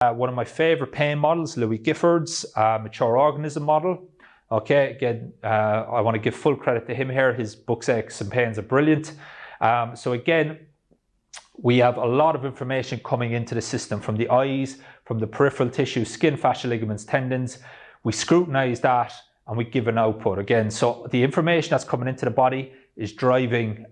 One of my favorite pain models, Louis Gifford's mature organism model. Okay, again, I want to give full credit to him here. His books, Aches and Pains, are brilliant. So again, we have a lot of information coming into the system from the eyes, from the peripheral tissue, skin, fascia, ligaments, tendons. We scrutinize that and we give an output again. So the information that's coming into the body is driving,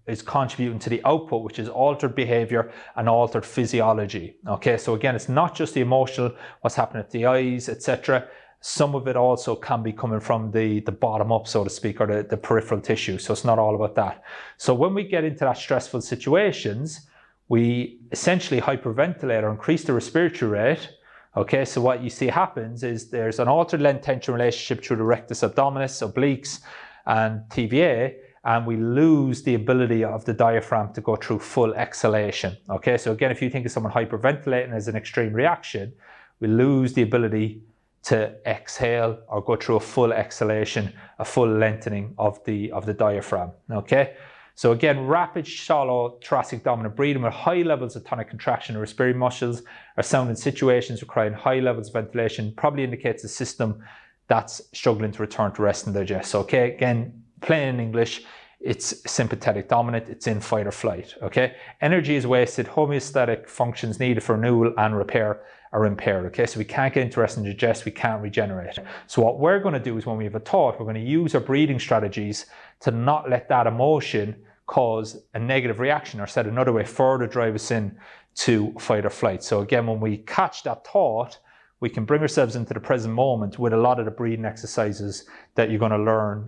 is contributing to the output, which is altered behavior and altered physiology. Okay, so again, it's not just the emotional, what's happening at the eyes, etc. Some of it also can be coming from the bottom up, so to speak, or the peripheral tissue. So it's not all about that. So when we get into that stressful situations, we essentially hyperventilate or increase the respiratory rate. Okay, so what you see happens is there's an altered length tension relationship through the rectus abdominis, obliques, and TVA, and we lose the ability of the diaphragm to go through full exhalation. Okay, so again, if you think of someone hyperventilating as an extreme reaction, we lose the ability to exhale or go through a full exhalation, a full lengthening of the diaphragm. Okay, so again, rapid shallow thoracic dominant breathing with high levels of tonic contraction of respiratory muscles are sound in situations requiring high levels of ventilation, probably indicates a system that's struggling to return to rest and digest. Okay, again, plain in English, it's sympathetic dominant, it's in fight or flight. Okay, energy is wasted, homeostatic functions needed for renewal and repair are impaired. Okay, so we can't get into rest and digest, we can't regenerate. So what we're going to do is when we have a thought, we're going to use our breathing strategies to not let that emotion cause a negative reaction, or said another way, further drive us in to fight or flight. So again, when we catch that thought, we can bring ourselves into the present moment with a lot of the breathing exercises that you're going to learn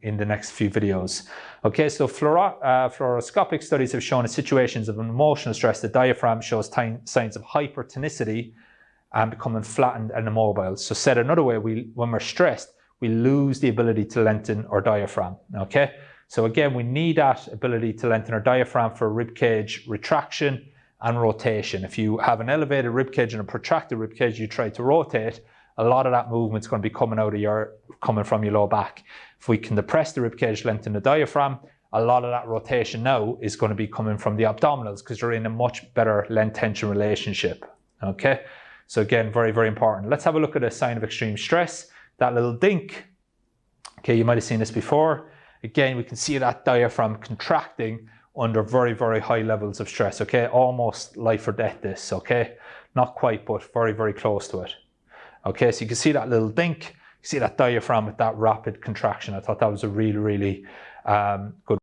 in the next few videos. Okay, so fluoroscopic studies have shown in situations of emotional stress, the diaphragm shows signs of hypertonicity and becoming flattened and immobile. So said another way, when we're stressed, we lose the ability to lengthen our diaphragm. Okay, so again, we need that ability to lengthen our diaphragm for rib cage retraction and rotation. If you have an elevated rib cage and a protracted rib cage, you try to rotate, a lot of that movement's going to be coming from your low back. If we can depress the rib cage, lengthen the diaphragm, a lot of that rotation now is going to be coming from the abdominals because they're in a much better length tension relationship. Okay, so again, very, very important. Let's have a look at a sign of extreme stress. That little dink. Okay, you might have seen this before. Again, we can see that diaphragm contracting under very, very high levels of stress. Okay, almost life or death this. Okay, not quite, but very, very close to it. Okay, so you can see that little dink. You see that diaphragm with that rapid contraction. I thought that was a really, really good